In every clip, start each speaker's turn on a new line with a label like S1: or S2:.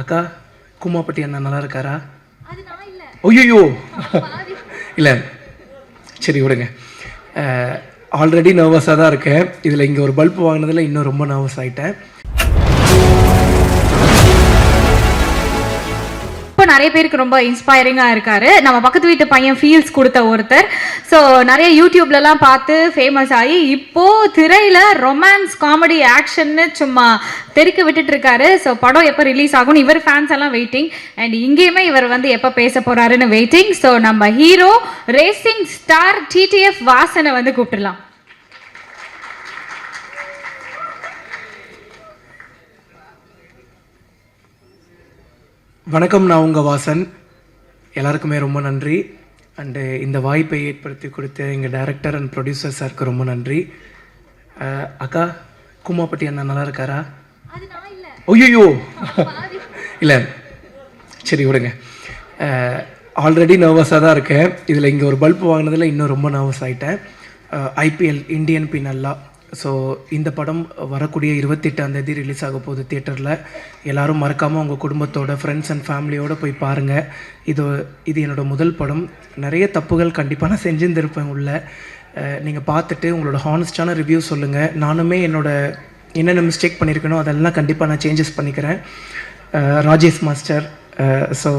S1: அக்கா குமாப்பட்டி அண்ணா நல்லா இருக்காரா? ஐயோ இல்லை, சரி விடுங்க. ஆல்ரெடி நர்வஸாக தான் இருக்கேன். இதில் இங்கே ஒரு பல்ப் வாங்கினதில் இன்னும் ரொம்ப நர்வஸ் ஆகிட்டேன்.
S2: இப்போ நிறைய பேருக்கு ரொம்ப இன்ஸ்பைரிங்காக இருக்காரு. நம்ம பக்கத்து வீட்டு பையன் ஃபீல்ஸ் கொடுத்த ஒருத்தர். ஸோ நிறைய யூடியூப்லலாம் பார்த்து ஃபேமஸ் ஆகி இப்போது திரையில் ரொமான்ஸ் காமெடி ஆக்ஷன்னு சும்மா தெறிக்க விட்டுட்டு இருக்காரு. ஸோ படம் எப்போ ரிலீஸ் ஆகும்னு இவர் ஃபேன்ஸ் எல்லாம் வெயிட்டிங். அண்ட் இங்கேயுமே இவர் வந்து எப்போ பேச போகிறாருன்னு வெயிட்டிங். ஸோ நம்ம ஹீரோ ரேசிங் ஸ்டார் டிடிஎஃப் வாசனை வந்து கூப்பிட்டுலாம்.
S1: வணக்கம், நான் உங்கள் வாசன். எல்லாருக்குமே ரொம்ப நன்றி. அண்டு இந்த வாய்ப்பை ஏற்படுத்தி கொடுத்த எங்கள் டைரக்டர் அண்ட் ப்ரொடியூசர் சாருக்கு ரொம்ப நன்றி. அக்கா குமாப்பட்டி அண்ணா நல்லா இருக்காரா? ஐயோ இல்லை, சரி விடுங்க. ஆல்ரெடி நர்வஸாக தான் இருக்கேன். இதில் இங்கே ஒரு பல்ப் வாங்கினதில் இன்னும் ரொம்ப நர்வஸ் ஆகிட்டேன். IPL Indian பின்னல்லா. ஸோ இந்த படம் வரக்கூடிய 28ஆம் தேதி ரிலீஸ் ஆக போகுது தியேட்டரில். எல்லோரும் மறக்காமல் உங்கள் குடும்பத்தோட ஃப்ரெண்ட்ஸ் அண்ட் ஃபேமிலியோடு போய் பாருங்கள். இது என்னோடய முதல் படம். நிறைய தப்புகள் கண்டிப்பாக நான் செஞ்சுருந்துருப்பேன் உள்ள. நீங்கள் பார்த்துட்டு உங்களோட ஹானஸ்டான ரிவ்யூ சொல்லுங்கள். நானுமே என்னென்ன மிஸ்டேக் பண்ணியிருக்கணும் அதெல்லாம் கண்டிப்பாக நான் சேஞ்சஸ் பண்ணிக்கிறேன். ராஜேஷ் மாஸ்டர். ஸோ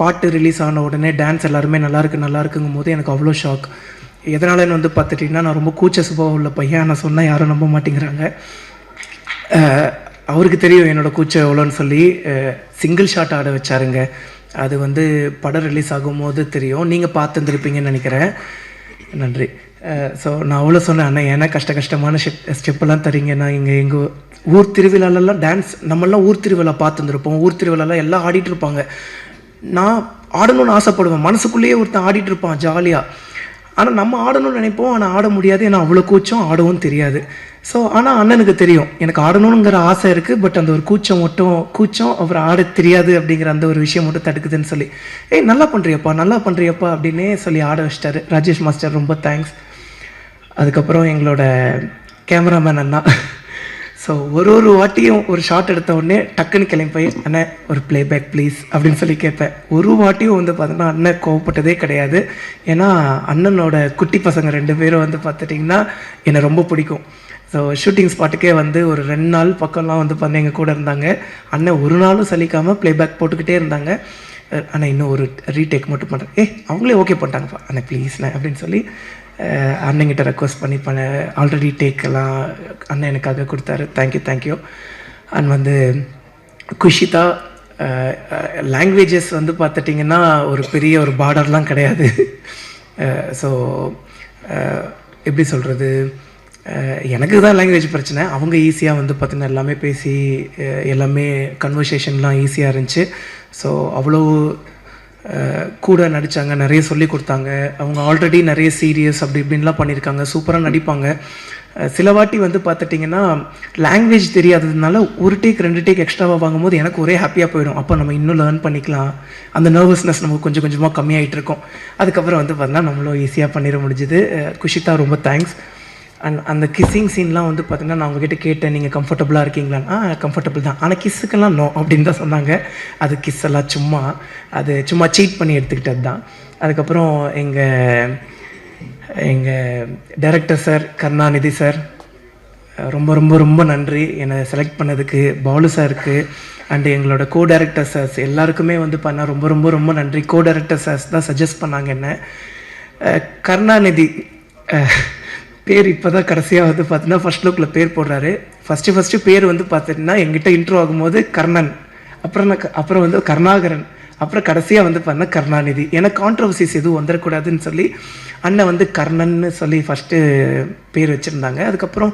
S1: பாட்டு ரிலீஸ் ஆன உடனே டான்ஸ் எல்லாருமே நல்லாயிருக்குங்கும் போது எனக்கு அவ்வளோ ஷாக். எதனாலன்னு வந்து பார்த்துட்டிங்கன்னா, நான் ரொம்ப கூச்ச சுபாவம் உள்ள பையன். நான் சொன்னால் யாரும் நம்ப மாட்டேங்கிறாங்க. அவருக்கு தெரியும் என்னோடய கூச்சம் எவ்வளோன்னு சொல்லி சிங்கிள் ஷாட் ஆட வச்சாருங்க. அது வந்து படம் ரிலீஸ் ஆகும்போது தெரியும். நீங்கள் பார்த்துருந்துருப்பீங்கன்னு நினைக்கிறேன். நன்றி. ஸோ நான் அவ்வளோ சொன்னேன், அண்ணா ஏன்னா கஷ்டமான ஸ்டெப்பெல்லாம் தரீங்கன்னா, எங்கள் ஊர் திருவிழாலெல்லாம் டான்ஸ் நம்மளாம் ஊர் திருவிழா பார்த்துருந்துருப்போம். ஊர் திருவிழாலாம் எல்லாம் ஆடிட்டு இருப்பாங்க. நான் ஆடணும்னு ஆசைப்படுவேன். மனசுக்குள்ளேயே ஒருத்தன் ஆடிட்டு இருப்பான் ஜாலியாக. ஆனால் நம்ம ஆடணும்னு நினைப்போம், ஆனால் ஆட முடியாது. ஏன்னா அவ்வளோ கூச்சம், ஆடவும் தெரியாது. ஸோ ஆனால் அண்ணனுக்கு தெரியும் எனக்கு ஆடணுங்கிற ஆசை இருக்குது. பட் அந்த ஒரு கூச்சம் அப்புறம் ஆட தெரியாது அப்படிங்கிற அந்த ஒரு விஷயம் மட்டும் தடுக்குதுன்னு சொல்லி, நல்லா பண்ணுறியப்பா அப்படின்னே சொல்லி ஆட வச்சிட்டாரு ராஜேஷ் மாஸ்டர். ரொம்ப தேங்க்ஸ். அதுக்கப்புறம் எங்களோட கேமராமேன் அண்ணா. ஸோ ஒரு வாட்டியும் ஒரு ஷாட் எடுத்த உடனே டக்குன்னு கிளம்பி போய், அண்ணன் ஒரு ப்ளேபேக் ப்ளீஸ் அப்படின்னு சொல்லி கேட்பேன். ஒரு வாட்டியும் வந்து பார்த்தோன்னா அண்ணன் கோவப்பட்டதே கிடையாது. ஏன்னா அண்ணனோட குட்டி பசங்க 2 பேரும் வந்து பார்த்துட்டிங்கன்னா என்னை ரொம்ப பிடிக்கும். ஸோ ஷூட்டிங் ஸ்பாட்டுக்கே வந்து ஒரு 2 நாள் பக்கம்லாம் வந்து பார்த்தா எங்கள் கூட இருந்தாங்க. அண்ணன் ஒரு நாளும் சலிக்காமல் ப்ளேபேக் போட்டுக்கிட்டே இருந்தாங்க. அண்ணன் இன்னும் ஒரு ரீடேக் மட்டும் பண்ணுறேன். அவங்களே ஓகே பண்ணிட்டாங்கப்பா, அண்ணன் ப்ளீஸ்ண்ணே அப்படின்னு சொல்லி அண்ணங்கிட்ட ரெக்வஸ்ட் பண்ணி ஆல்ரெடி டேக்கெல்லாம் அண்ணன் எனக்காக கொடுத்தாரு. தேங்க்யூ. அண்ட் வந்து குஷிதா. லாங்குவேஜஸ் வந்து பார்த்துட்டிங்கன்னா ஒரு பெரிய ஒரு பார்டர்லாம் கிடையாது. ஸோ எப்படி சொல்கிறது, எனக்கு தான் லாங்குவேஜ் பிரச்சனை. அவங்க ஈஸியாக வந்து பார்த்திங்கன்னா எல்லாமே பேசி எல்லாமே கன்வர்சேஷன்லாம் ஈஸியாக இருந்துச்சு. ஸோ அவ்வளோ கூட நடித்தாங்க, நிறைய சொல்லி கொடுத்தாங்க. அவங்க ஆல்ரெடி நிறைய சீரியஸ் அப்படி இப்படின்லாம் பண்ணியிருக்காங்க. சூப்பராக நடிப்பாங்க. சில வாட்டி வந்து பார்த்துட்டிங்கன்னா லாங்குவேஜ் தெரியாததுனால ஒரு டேக் 2 டேக் எக்ஸ்ட்ராவாக வாங்கும்போது எனக்கு ஒரே ஹாப்பியாக போயிடும். அப்போ நம்ம இன்னும் லேர்ன் பண்ணிக்கலாம். அந்த நர்வஸ்னஸ் நமக்கு கொஞ்சம் கொஞ்சமாக கம்மியாகிட்டு இருக்கும். அதுக்கப்புறம் வந்து பார்த்தீங்கன்னா நம்மளும் ஈஸியாக பண்ணிட முடிஞ்சுது. குஷிதா ரொம்ப தேங்க்ஸ். அண்ட் அந்த கிஸ்ஸிங் சீன்லாம் வந்து பார்த்திங்கன்னா நான் உங்ககிட்ட கேட்டேன், நீங்கள் கம்ஃபர்டபுளாக இருக்கீங்களான்னு. கம்ஃபர்டபுள் தான், ஆனால் கிஸ்ஸுக்கெல்லாம் நோ அப்படின்னு தான் சொன்னாங்க. அது கிஸ் எல்லாம் சும்மா சீட் பண்ணி எடுத்துக்கிட்டது தான். அதுக்கப்புறம் எங்கள் டைரக்டர் சார் கருணாநிதி சார் ரொம்ப ரொம்ப ரொம்ப நன்றி என்னை செலக்ட் பண்ணதுக்கு. பாலு சாருக்கு அண்டு எங்களோட கோ டைரக்டர் சார்ஸ் எல்லாருக்குமே வந்து பண்ணால் ரொம்ப ரொம்ப ரொம்ப நன்றி. கோ டைரக்டர் சார்ஸ் தான் சஜஸ்ட் பண்ணாங்க என்ன. கருணாநிதி பேர் இப்போ தான் கடைசியாக வந்து பார்த்தீங்கன்னா ஃபர்ஸ்ட் லுக்கில் பேர் போடுறாரு. ஃபஸ்ட்டு பேர் வந்து பார்த்துட்டிங்கன்னா எங்கிட்ட இன்ட்ரோ ஆகும்போது கர்ணன், அப்புறம் வந்து கருணாகரன், அப்புறம் கடைசியாக வந்து பார்த்தீங்கன்னா கருணாநிதி. ஏன்னா கான்ட்ரவர்சிஸ் எதுவும் வந்துடக்கூடாதுன்னு சொல்லி அண்ணன் வந்து கர்ணன்னு சொல்லி ஃபஸ்ட்டு பேர் வச்சுருந்தாங்க. அதுக்கப்புறம்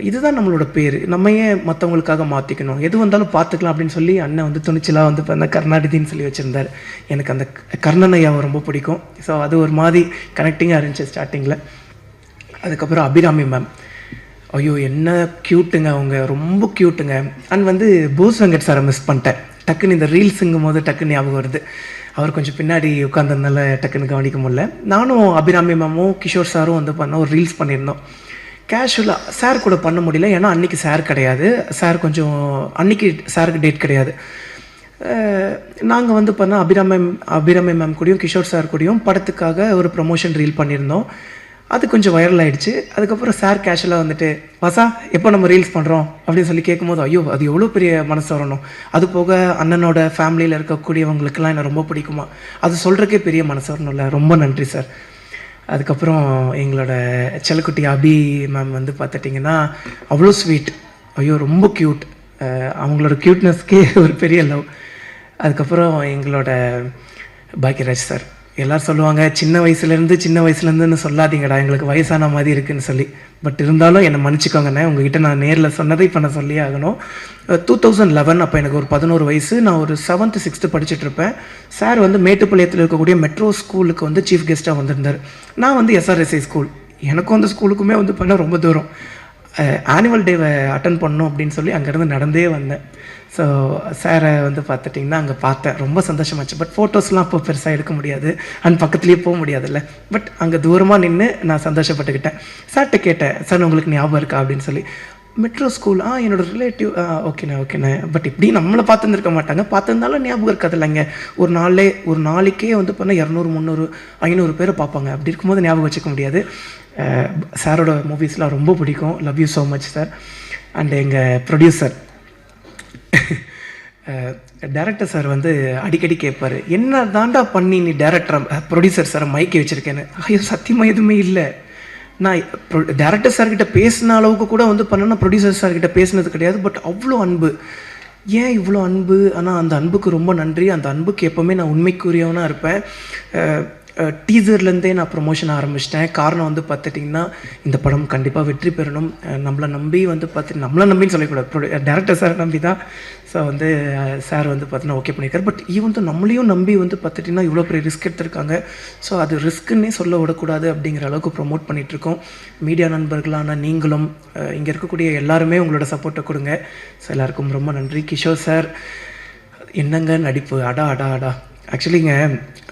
S1: இதுதான் நம்மளோட பேர், நம்ம ஏன் மற்றவங்களுக்காக மாற்றிக்கணும், எது வந்தாலும் பார்த்துக்கலாம் அப்படின்னு சொல்லி அண்ணன் வந்து துணிச்சலாக வந்து பார்த்தீங்கன்னா கருணாநிதின்னு சொல்லி வச்சுருந்தார். எனக்கு அந்த கர்ணன் ஐயாவை ரொம்ப பிடிக்கும். ஸோ அது ஒரு மாதிரி கனெக்டிங்காக இருந்துச்சு ஸ்டார்டிங்கில். அதுக்கப்புறம் அபிராமி மேம், ஐயோ என்ன க்யூட்டுங்க, அவங்க ரொம்ப க்யூட்டுங்க. அண்ட் வந்து போஸ் வெங்கட் சாரை மிஸ் பண்ணிட்டேன். டக்குன்னு இந்த ரீல்ஸுங்கும் போது டக்குன்னு ஞாபகம் வருது. அவர் கொஞ்சம் பின்னாடி உட்காந்துருந்தால டக்குன்னு கவனிக்க முடியல. நானும் அபிராமி மேமும் கிஷோர் சாரும் வந்து பண்ண ஒரு ரீல்ஸ் பண்ணியிருந்தோம். கேஷுவலாக சார் கூட பண்ண முடியல, ஏன்னா அன்றைக்கி சார் கிடையாது. சார் கொஞ்சம் அன்றைக்கி சாருக்கு டேட் கிடையாது. நாங்கள் வந்து பண்ணால் அபிராமி மேம் கூடயும் கிஷோர் சார் கூடயும் படத்துக்காக ஒரு ப்ரமோஷன் ரீல் பண்ணியிருந்தோம். அது கொஞ்சம் வைரல் ஆகிடுச்சு. அதுக்கப்புறம் சார் கேஷுவலாக வந்துட்டு, வாசா எப்போ நம்ம ரீல்ஸ் பண்ணுறோம் அப்படின்னு சொல்லி கேட்கும்போது, ஐயோ அது எவ்வளோ பெரிய மனசு வரணும். அது போக அண்ணனோட ஃபேமிலியில் இருக்கக்கூடியவங்களுக்கெல்லாம் என்னை ரொம்ப பிடிக்குமா, அது சொல்கிறக்கே பெரிய மனசு வரணும்ல. ரொம்ப நன்றி சார். அதுக்கப்புறம் எங்களோட செல்லக்குட்டி அபி மேம் வந்து பார்த்துட்டிங்கன்னா அவ்வளோ ஸ்வீட், ஐயோ ரொம்ப க்யூட். அவங்களோட க்யூட்னஸ்க்கே ஒரு பெரிய லவ். அதுக்கப்புறம் எங்களோட பாக்கியராஜ் சார், எல்லோரும் சொல்லுவாங்க சின்ன வயசுலேருந்துன்னு சொல்லாதீங்கடா, எங்களுக்கு வயசான மாதிரி இருக்குதுன்னு சொல்லி. பட் இருந்தாலும் என்னை மன்னிச்சிக்கோங்கண்ணே, உங்ககிட்ட நான் நேரில் சொன்னதை இப்போ நான் சொல்லியே ஆகணும். 2011 அப்போ எனக்கு ஒரு 11 வயசு. நான் ஒரு 7th 6th படிச்சுட்ருப்பேன். சார் வந்து மேட்டுப்பாளையத்தில் இருக்கக்கூடிய மெட்ரோ ஸ்கூலுக்கு வந்து சீஃப் கெஸ்ட்டாக வந்திருந்தார். நான் வந்து SRSI ஸ்கூல், எனக்கும் அந்த ஸ்கூலுக்குமே வந்து பண்ண ரொம்ப தூரம். ஆனுவல் டேவை அட்டன் பண்ணணும் அப்படின்னு சொல்லி அங்கேருந்து நடந்தே வந்தேன். ஸோ சாரை வந்து பார்த்துட்டிங்கன்னா அங்கே பார்த்தேன், ரொம்ப சந்தோஷமாச்சு. பட் ஃபோட்டோஸ்லாம் அப்போ பெருசாக எடுக்க முடியாது, அண்ட் பக்கத்துலேயே போக முடியாதுல்ல. பட் அங்கே தூரமாக நின்று நான் சந்தோஷப்பட்டுக்கிட்டேன். சார்கிட்ட கேட்டேன், சார் உங்களுக்கு ஞாபகம் இருக்கா அப்படின்னு சொல்லி. மெட்ரோ ஸ்கூல், என்னோடய ரிலேட்டிவ், ஓகேண்ணே. பட் இப்படி நம்மளை பார்த்துருந்துருக்க மாட்டாங்க, பார்த்துருந்தாலும் ஞாபகம் இருக்காது இல்லைங்க. ஒரு நாளைக்கே வந்து பண்ணால் 200 300 500 பேரை பார்ப்பாங்க. அப்படி இருக்கும்போது ஞாபகம் வச்சுக்க முடியாது. சாரோட மூவிஸ்லாம் ரொம்ப பிடிக்கும். Love you so much sir. And எங்கள் ப்ரொடியூசர் டேரக்டர் சார் வந்து அடிக்கடி கேட்பார், என்ன தாண்டா பண்ணி நீ டேரக்டர் ப்ரொடியூசர் சாரை மைக்கி வச்சுருக்கேன்னு. ஐயோ சத்தியமாக எதுவுமே இல்லை. நான் டேரக்டர் சார்கிட்ட பேசின அளவுக்கு கூட வந்து பண்ணேன்னா ப்ரொடியூசர் சார்கிட்ட பேசினது கிடையாது. பட் அவ்வளோ அன்பு, ஏன் இவ்வளோ அன்பு. ஆனால் அந்த அன்புக்கு ரொம்ப நன்றி. அந்த அன்புக்கு எப்போவுமே நான் உண்மைக்குரியவனாக இருப்பேன். டீசர்லேருந்தே நான் ப்ரொமோஷன் ஆரம்பிச்சிட்டேன். காரணம் வந்து பார்த்துட்டிங்கன்னா இந்த படம் கண்டிப்பாக வெற்றி பெறணும். நம்மளை நம்பி வந்து நம்மளை நம்பின்னு சொல்லக்கூடாது, டேரக்டர் சார் நம்பி தான். ஸோ வந்து சார் வந்து பார்த்தீங்கன்னா ஓகே பண்ணியிருக்காரு. பட் ஈவன் நம்மளையும் நம்பி வந்து பார்த்துட்டிங்கன்னா இவ்வளோ பெரிய ரிஸ்க் எடுத்திருக்காங்க. ஸோ அது ரிஸ்க்குன்னே சொல்ல விடக்கூடாது அப்படிங்கிற அளவுக்கு ப்ரொமோட் பண்ணிகிட்ருக்கோம். மீடியா நண்பர்களான நீங்களும் இங்கே இருக்கக்கூடிய எல்லாருமே உங்களோட சப்போர்ட்டை கொடுங்க. ஸோ எல்லாருக்கும் ரொம்ப நன்றி. கிஷோர் சார் என்னங்க நடிப்பு, அடா. ஆக்சுவலிங்க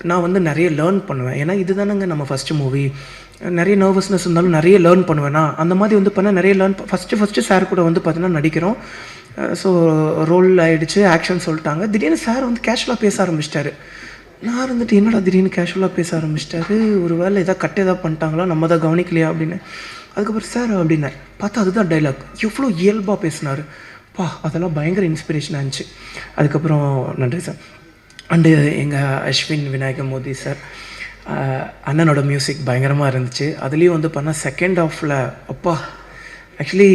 S1: நான் வந்து நிறைய லேர்ன் பண்ணுவேன். ஏன்னா இது தானேங்க நம்ம ஃபஸ்ட்டு மூவி. நிறைய நர்வஸ்னஸ் இருந்தாலும் நிறைய லேர்ன் பண்ணுவேன்னா அந்த மாதிரி வந்து பண்ணால் நிறைய லேர்ன். ஃபஸ்ட்டு சார் கூட வந்து பார்த்தீங்கன்னா நடிக்கிறோம். ஸோ ரோல் ஆகிடுச்சு, ஆக்ஷன் சொல்லிட்டாங்க. திடீர்னு சார் வந்து கேஷுவலாக பேச ஆரம்பிச்சிட்டாரு. நான் இருந்துட்டு என்னடா திடீர்னு கேஷுவலாக பேச ஆரம்பிச்சிட்டாரு, ஒரு வேளை எதாவது பண்ணிட்டாங்களா, நம்ம தான் கவனிக்கலையா அப்படின்னு. அதுக்கப்புறம் சார் அப்படின்னு பார்த்தா அதுதான் டைலாக். எவ்வளோ இயல்பாக பேசினார் அதெல்லாம் பயங்கர இன்ஸ்பிரேஷனாக இருந்துச்சு. அதுக்கப்புறம் நன்றி சார். அண்டு எங்கள் அஸ்வின் விநாயக மோதி சார், அண்ணனோட மியூசிக் பயங்கரமாக இருந்துச்சு. அதுலேயும் வந்து பண்ணால் செகண்ட் ஹாஃபில் ஆக்சுவலி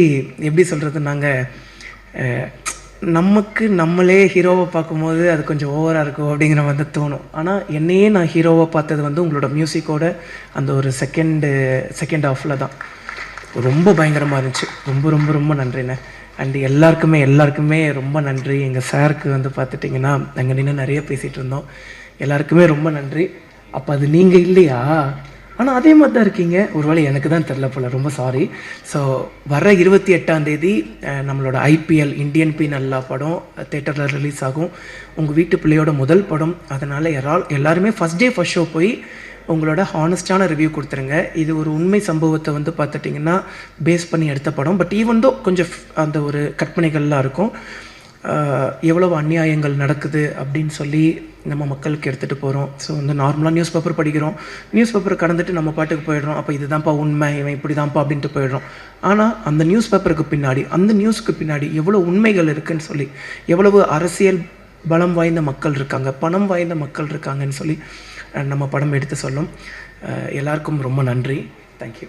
S1: எப்படி சொல்கிறது, நாங்கள் நமக்கு நம்மளே ஹீரோவை பார்க்கும்போது அது கொஞ்சம் ஓவராக இருக்கும் அப்படிங்கிற மாதிரி தோணும். ஆனால் என்னையே நான் ஹீரோவை பார்த்தது வந்து உங்களோட மியூசிக்கோட அந்த ஒரு செகண்ட் ஹாஃபில் தான். ரொம்ப பயங்கரமாக இருந்துச்சு. ரொம்ப ரொம்ப ரொம்ப நன்றிண்ணே. அண்டு எல்லாருக்குமே ரொம்ப நன்றி. எங்கள் சாருக்கு வந்து பார்த்துட்டிங்கன்னா நாங்கள் நின்று நிறைய பேசிகிட்டு இருந்தோம். எல்லாருக்குமே ரொம்ப நன்றி. அப்போ அது நீங்கள் இல்லையா? ஆனால் அதே மாதிரி தான் இருக்கீங்க. ஒருவேளை எனக்கு தான் தெரில போல், ரொம்ப சாரி. ஸோ வர 28ஆம் தேதி நம்மளோட IPL இந்தியன் பீனல்லா படம் தேட்டரில் ரிலீஸ் ஆகும். உங்கள் வீட்டு பிள்ளையோட முதல் படம். அதனால் எல்லாருமே ஃபஸ்ட் டே ஃபஸ்ட் ஷோ போய் உங்களோட ஹானஸ்டான ரிவ்யூ கொடுத்துருங்க. இது ஒரு உண்மை சம்பவத்தை வந்து பார்த்துட்டிங்கன்னா பேஸ் பண்ணி எடுத்த படம். பட் ஈவன் தோ கொஞ்சம் அந்த ஒரு கற்பனைகள்லாம் இருக்கும். எவ்வளவு அநியாயங்கள் நடக்குது அப்படின்னு சொல்லி நம்ம மக்களுக்கு எடுத்துகிட்டு போகிறோம். ஸோ வந்து நார்மலாக நியூஸ் பேப்பர் படிக்கிறோம், நியூஸ் பேப்பரை கடந்துட்டு நம்ம பாட்டுக்கு போயிடுறோம். அப்போ இதுதான்ப்பா உண்மை, இவன் இப்படி தான்ப்பா அப்படின்ட்டு போயிடுறோம். ஆனால் அந்த நியூஸ் பேப்பருக்கு பின்னாடி, அந்த நியூஸுக்கு பின்னாடி எவ்வளோ உண்மைகள் இருக்குதுன்னு சொல்லி, எவ்வளவு அரசியல் பலம் வாய்ந்த மக்கள் இருக்காங்க, பணம் வாய்ந்த மக்கள் இருக்காங்கன்னு சொல்லி நம்ம படம் எடுத்து சொல்லும். எல்லாருக்கும் ரொம்ப நன்றி. தேங்க்யூ.